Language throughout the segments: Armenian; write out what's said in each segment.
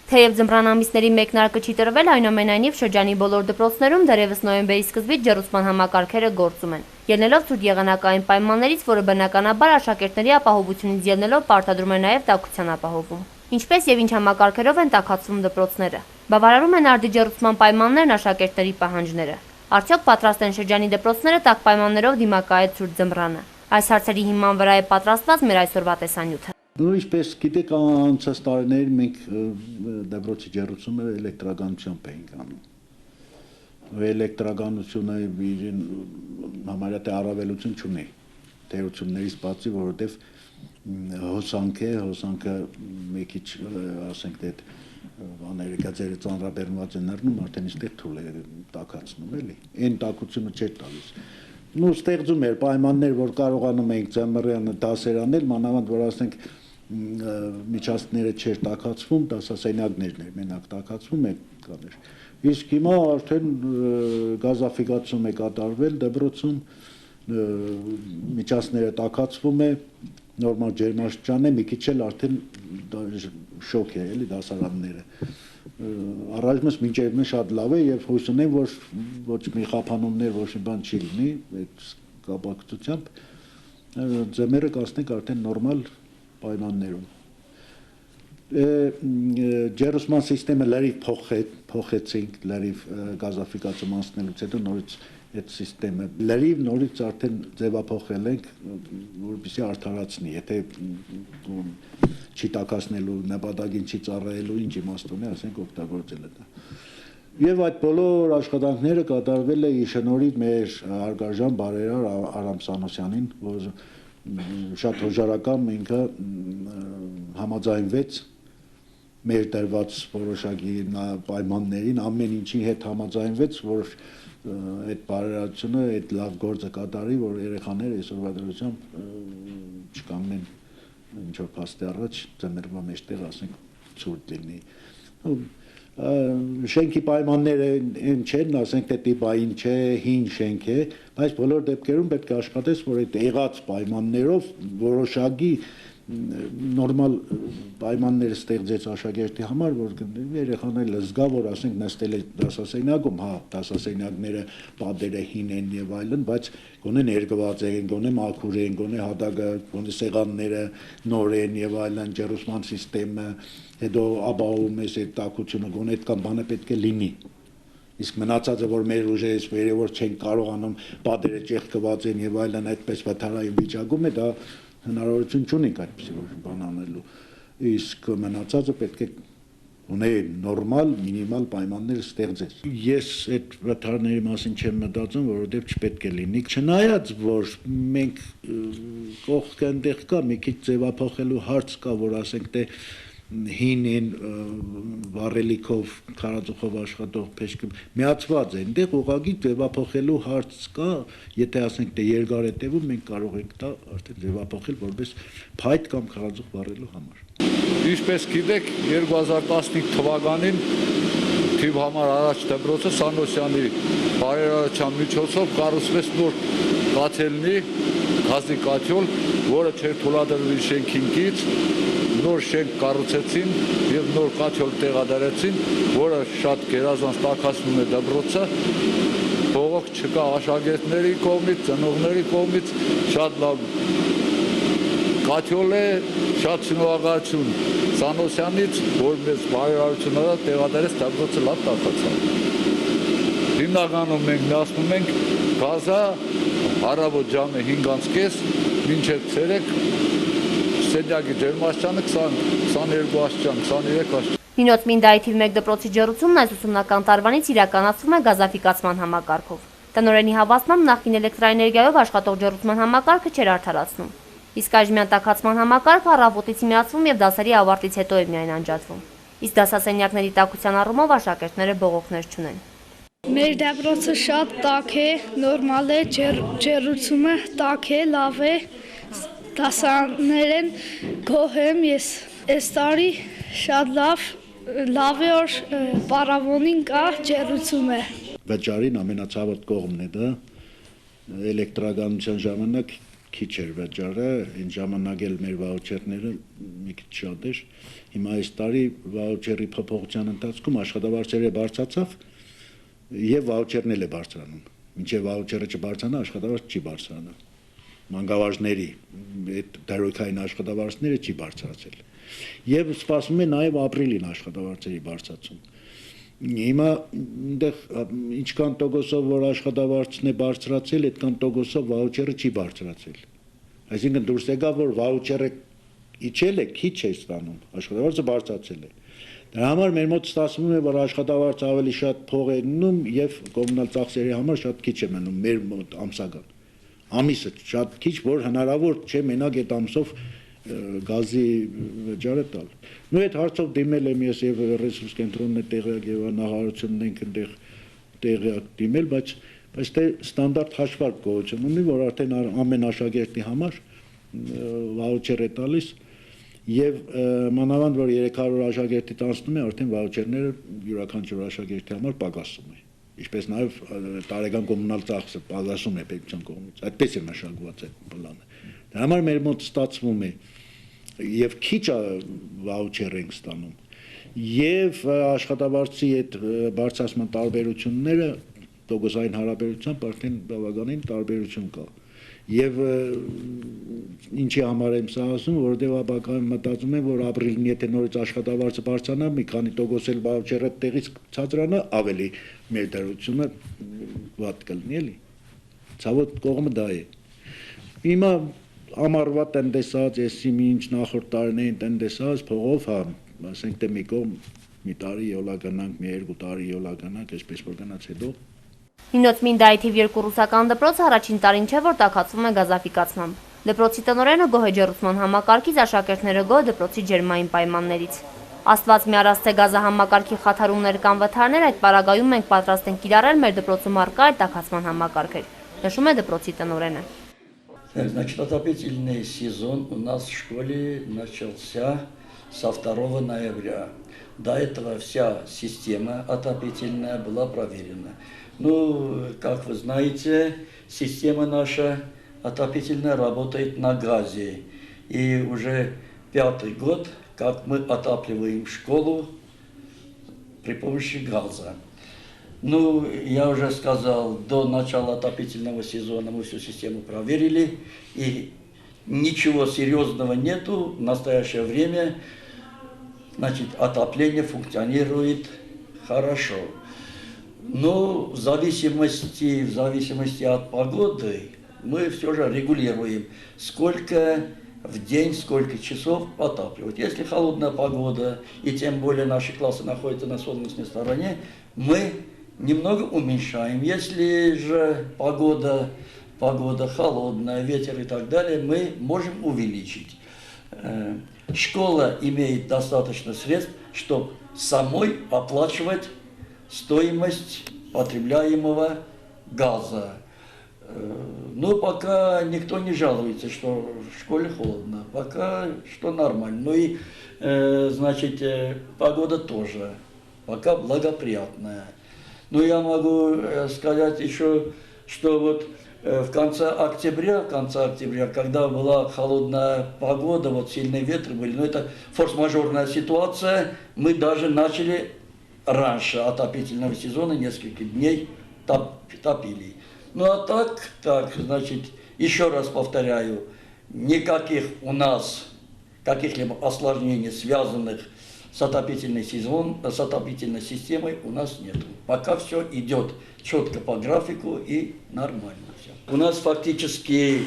Թեև ձմռան ամիսների մեկնարկը չի տրվել, այնուամենայնիվ շրջանի բոլոր դպրոցներում դեռևս նոյեմբերի սկզբից ջեռուցման համակարգերը գործում են։ Ելնելով ցուրտ եղանակային պայմաններից, որը բնականաբար աշակերտների ապահովությունից ելնելով պարտադրում է նաև տաքության ապահովում։ Ինչպես եւ ինչ համակարգերով են տաքացվում դպրոցները։ Բավարարում են արդի ջեռուցման պայմաններն աշակերտների պահանջները։ Արդյոք պատրաստ են շրջանի դպրոցները տաք պայմաններով դիմակայել ցուրտ ձմռանը։ Այս հարցերի հիման վրա է պատրաստված մեր այսօրվա տեսանյութը։ Ինչպես գիտեք, անցած տարիներին մենք դպրոցի ջեռուցումը էլեկտրականությամբ էինք անում։ Էլեկտրականությունը համարյա թե առավելություն չունի թերություններից բացի, որովհետև հոսանքը մի քիչ, ասենք, այդ աներիկացերը ծանրաբեռնված են առնում, արդեն այստեղ թույլ է տաքացնում, էլի։ Այն տաքությունը չէր տալիս։ Ստեղծում էր պայմաններ, որ կարողանում էինք ձմռան դասեր անել, մանավանդ որ ասենք միջանցքները չէր տաքացվում, դասասենյակներն էր մենակ տաքացվում կաներ։ Իսկ հիմա արդեն գազաֆիկացում է կատարվել դպրոցում, միջանցքները տաքացվում է, նորմալ ջերմաստիճան է, մի քիչ էլ արդեն շոկ է, էլի դասարանները։ Առայժմս մինչև շատ լավ է եւ հույս ունեմ, որ ոչ մի խափանումներ, ոչ մի բան չի լինի այդ կապակցությամբ, ձմեռը կասնենք արդեն նորմալ պայմաններում։ Ջեռուցման համակարգը լրիվ փոխեցինք, լրիվ գազաֆիկացում անցնելուց հետո նորից այդ համակարգը լրիվ նորից արդեն ձևափոխել ենք, որպեսզի արդարացնի, եթե չի տաքացնելու նպատակին չի ծառայելու, ինչ իմաստ ունի, ասենք օգտագործել դա։ Եվ այդ բոլոր աշխատանքները կատարվել է ի շնորհիվ մեր հարգարժան բարերար Արամ Սանոսյանին, որ շատ հոժարական ինքը համաձայնվեց մեր դրված որոշակի պայմաններին, ամեն ինչի հետ համաձայնվեց, որ այդ բարերարությունը, այդ լավ գործը կատարի, որ երեխաները այսօրվա դրությամբ չկանգնեն ինչ-որ փաստի առաջ, ձմեռվա մեջտեղ, ասենք, ցուրտ լինի։ Շենքի պայմանները այն չեն, ասենք, թե տիպային չէ, հին շենք է, բայց բոլոր դեպքերում պետք է աշխատես, որ այդ եղած պայմաններով որոշակի նորմալ պայմաններ ստեղծեց աշակերտի համար, որ երեխաները զգա, որ ասենք նստել է դասասենյակում, հա, դասասենյակները պատերը հին են եւ այլն, բայց գոնե ներգված են, գոնե մաքուր են, գոնե հատակը, գոնե սեղանները նոր են եւ այլն, ջեռուցման համակարգը, հետո ապահովում է այդ տաքությունը, գոնե այդքան բանը պետք է լինի։ Իսկ մնացածը, որ մեր ուժերից վերևոր չեն կարողանում, պատերը ճեղքված են եւ այլն, այդպես վթարային վիճակում է, դա հնարավորություն չունենք այդպիսի որ բան անելու, իսկ մնացածը պետք է ունի նորմալ, մինիմալ պայմաններ ստեղծել։ Ես այդ վթարների մասին չեմ մտածում, որովհետև չպետք է լինի։ Չնայած որ մենք կողքը այնտեղ կա, մի քիչ ձևափոխելու հարց կա, որ ասենք թե հին են վառելիքով, քարածուխով աշխատող փեշկը միացված է, այնտեղ ուղղակի ձևափոխելու հարց կա, եթե ասենք թե երկար է տևում, մենք կարող ենք դա արդեն ձևափոխել որպես փայտ կամ քարածուխ վառելու համար։ Ինչպես գիտեք, 2015 թվականին թիվ համար առաջ դպրոցը Սանոսյանի բարերարության միջոցով կառուցվեց նոր կաթելնի, գազի կաթյոլ, որը չէր թույլատրվի շենքինքից, նոր շենք կառուցեցին եւ նոր կաթյոլ տեղադրեցին, որը շատ գերազանց տաքացնում է դպրոցը, փողոք չկա աշակերտների կողմից, ծնողների կողմից, շատ լավ կաթյոլ է, շատ շնորհակալություն Սանոսյանից, որ մեզ բարերարությունը տեղադրեց դպրոցը լավ տաքացավ։ Հիմնականում մենք միացնում ենք գազը առավոտ ժամը 5:30 մինչև ցերեկ սենյակի ջերմաստիճանը 22 աստիճան, 23 աստիճան։ Հինոց Մինդայի թիվ 1 դպրոցի ջեռուցումն այս ուսումնական տարվանից իրականացվում է գազաֆիկացման համակարգով։ Տնօրենի հավաստմամբ նախկին էլեկտրաէներգիայով աշխատող ջեռուցման համակարգը չէր արդարացնում։ Իսկ այժմյան տաքացման համակարգը առավոտից միացվում եւ դասերի ավարտից հետո է միայն անջատվում։ Իսկ դասասենյակների տաքության առումով աշակերտները բողոքներ չունեն։ Մեր դպրոցը շատ տաք է, նորմալ է, ջեռուցումը տաք է, լավ է, դասարաններն գոհ եմ ես այս տարի շատ լավ է, որ պարավոնին կա ջեռուցումը։ Վճարին ամենացավոտ կողմն է դա, էլեկտրականության ժամանակ քիչ էր վճարը, այն ժամանակ էլ մեր վաուչերները մի քիչ շատ էր։ Հիմա այս տարի վաուչերի փոփոխության ընթացքում աշխատավարձերը բարձրացավ եւ վաուչերն էլ է բարձրանում։ Մինչեւ վաուչերը չբարձրանա, աշխատավարձ չի բարձրանա։ Մանկավարժների այդ դարոյքային աշխատավարձները չի բարձրացել։ Եվ սպասվում է նաեւ ապրիլին աշխատավարձերի բարձրացում։ Հիմա այնտեղ ինչքան տոկոսով որ աշխատավարձն է բարձրացել, այդքան տոկոսով վաուչերը չի բարձրացել։ Այսինքն դուրս եկավ որ վաուչերը իջել է, քիչ է ստանում, աշխատավարձը բարձրացել է։ Դրա համար մեր մոտ ստացվում է որ աշխատավարձը ավելի շատ փող է դնում եւ կոմունալ ծախսերի համար շատ քիչ է մնում մեր մոտ ամսական։ Ամիսը շատ քիչ որ հնարավոր չէ մենակ այդ ամսով գազի վճարը տալ։ Նույն այդ հարցով դիմել եմ ես եւ ռեսուրս կենտրոնն է տեղյակ եւ նախարարությունն ենք այնտեղ տեղյակ դիմել, բայց դե ստանդարտ հաշվարկ գոյություն ունի, որ արդեն ամեն աշակերտի համար վաուչեր է տալիս եւ մանավանդ որ 300 աշակերտի տանցնում է, արդեն վաուչերները յուրաքանչյուր աշակերտի համար պակասում է։ Ինչպես նաեւ տարեկան կոմունալ ծախսը պակասում է պետության կողմից։ Այդպես է մշակված այդ պլանը։ Դրա համար մեր մոտ ստացվում է եւ քիչ վաուչեր ենք ստանում եւ աշխատավարձի այդ բարձրացման տարբերությունները տոկոսային հարաբերությամբ արդեն բավականին տարբերություն կա եւ ինչի համար եմ սա ասում որովհետեւ բավական մտածում եմ որ ապրիլին եթե նորից աշխատավարձը բարձրանա մի քանի տոկոս էլ վաուչերը տեղից ցածրանա ավելի մեր դրությունը վատ կլինի էլի ցավոտ կողմը դա է հիմա ամառվա տնտեսած էսի ինչ նախորդ տարիներին տնտեսած փողով հա ասենք թե մի կողմ մի տարի յոլականանք մի երկու տարի յոլականանք այսպես որ գնաց հետո Հինոց Մինդայի թիվ 2 ռուսական դպրոցը առաջին տարին չէ որ տաքացվում է գազաֆիկացմամբ։ Դպրոցի տնօրենը գոհ է ջեռուցման համակարգից, աշակերտները գոհ դպրոցի ջերմային պայմաններից։ Աստված մի արած թե գազահամակարգի խաթարումներ կամ վթարներ այդ պարագայում մենք պատրաստ ենք կիրառել մեր допроцում առկա այդ տաքացման համակարգեր, նշում է դպրոցի տնօրենը։ Значит, отопительный сезон у нас в школе начался со 2 ноября. До этого вся система отопительная была проверена. Ну, как вы знаете, система наша отопительная работает на газе. И уже 5-й год, как мы отапливаем школу при помощи газа. Ну, я уже сказал, до начала отопительного сезона мы всю систему проверили, и ничего серьезного нету. В настоящее время, значит, отопление функционирует хорошо. Но в зависимости от погоды мы все же регулируем, сколько в день, сколько часов отапливать. Если холодная погода, и тем более наши классы находятся на солнечной стороне, мы немного уменьшаем. Если же погода холодная, ветер и так далее, мы можем увеличить. Школа имеет достаточно средств, чтобы самой оплачивать стоимость потребляемого газа. Но пока никто не жалуется, что в школе холодно, пока что нормально. Ну и, значит, погода тоже пока благоприятная. Но я могу сказать еще, что вот в конце октября, когда была холодная погода, вот сильные ветры были, но это форс-мажорная ситуация, мы даже начали раньше отопительного сезона, несколько дней топили. Ну а так, значит, еще раз повторяю, никаких у нас каких-либо осложнений, связанных с отопительной системой, у нас нет. Пока все идет четко по графику и нормально все. У нас фактически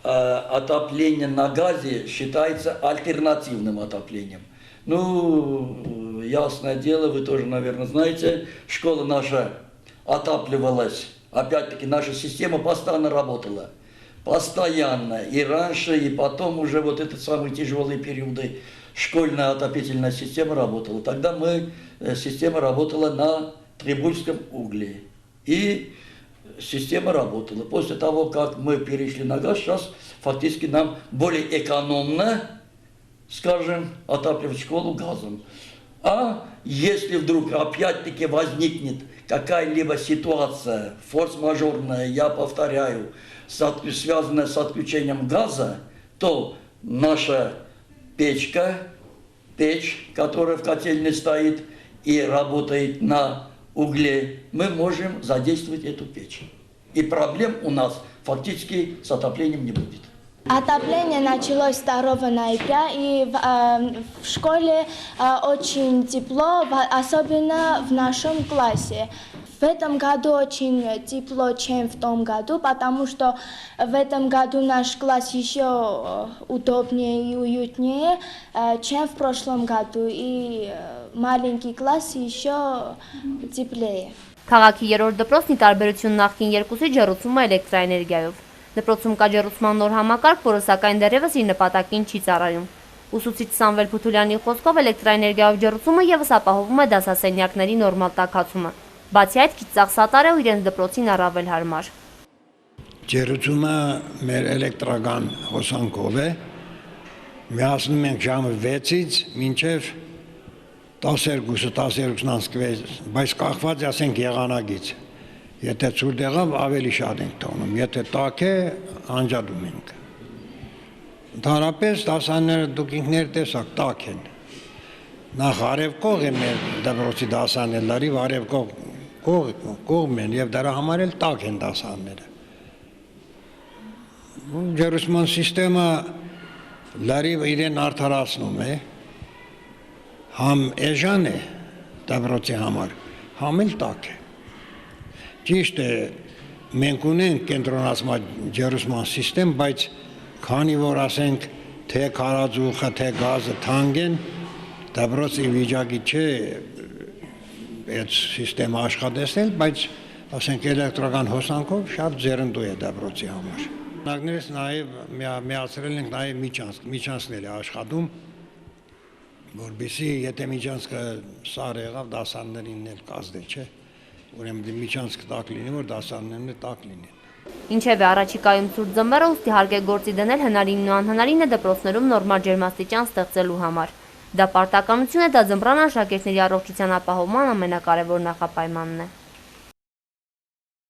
отопление на газе считается альтернативным отоплением. Ну, ясное дело, вы тоже, наверное, знаете, школа наша отапливалась. Опять-таки, наша система постоянно работала. Постоянно. И раньше, и потом уже вот эти самые тяжелые периоды школьная отопительная система работала. Тогда система работала на Трибульском угле. И система работала. После того, как мы перешли на газ, сейчас фактически нам более экономно, скажем, отапливать школу газом. А если вдруг опять-таки возникнет какая-либо ситуация форс-мажорная, я повторяю, связанное с отключением газа, то наша печь, которая в котельной стоит и работает на угле, мы можем задействовать эту печь. И проблем у нас фактически с отоплением не будет. Отопление началось 2 ноября, и в школе очень тепло, особенно в нашем классе. В этом году очень тепло, чем в том году, потому что в этом году наш класс еще удобнее и уютнее, чем в прошлом году, и маленький класс еще теплее. Քաղաքի երրորդ դպրոցն ի տարբերություն նախկին երկուսի ջեռուցվում է էլեկտրաէներգիայով։ Դպրոցում կա ջեռուցման նոր համակարգ, որը սակայն դեռևս իր նպատակին չի ծառայում։ Ուսուցիչ Սամվել Փութուլյանի խոսքով էլեկտրաէներգիայով ջեռուցումը ևս ապահովում է դասասենյակների նորմալ տաքացումը։ Բացի այդ, քիչ ծախսատար է ու իրենց դպրոցին առավել հարմար։ Ջեռուցումը մեր էլեկտրական հոսանքով է։ Միացնում ենք ժամը 6-ից մինչև 12:06, բայց կախված է ասենք եղանակից։ Եթե ցուրտ եղավ, ավելի շատ ենք թողնում, եթե տաք է, անջատում ենք։ Ընդհանրապես դասարանները դուք ինքներ տեսաք, տաք են։ Նախ արևկող է մեր դպրոցի դասարանները, արևկող կողմ են եւ դրա համար էլ տաք են դասարանները։ Ջեռուցման համակարգը լրիվ իրեն արդարացնում է, համ էժան է դպրոցի համար, համ էլ տաք է։ Ճիշտ է, մենք ունենք կենտրոնացված ջեռուցման համակարգ, բայց քանի որ ասենք թե քարաձուխը, թե գազը թանկ են, դպրոցի վիճակի չէ այդ համակարգը աշխատեցնել, բայց ասենք էլեկտրական հոսանքով շատ ձեռնդու է դպրոցի համար։ Նախներս նաև միացրել ենք նաև միջանցքներ աշխատում, որովհետեւ եթե միջանցքը սար եղավ, դասարաններին էլ կազդել չէ, ուրեմն միջանցքը տաք լինի, որ դասարաններն էլ տաք լինեն։ Ինչևէ, առաջիկայում ցուրտ ձմեռը ուստի հարկ է գործի դնել հնարինն ու անհնարին է դպրոցներում նորմալ ջերմաստիճան ստեղծելու համար։ Դա պարտականություն է, դա ձմռան աշակերտների առողջության ապահովման ամենակարևոր նախապայմանն է։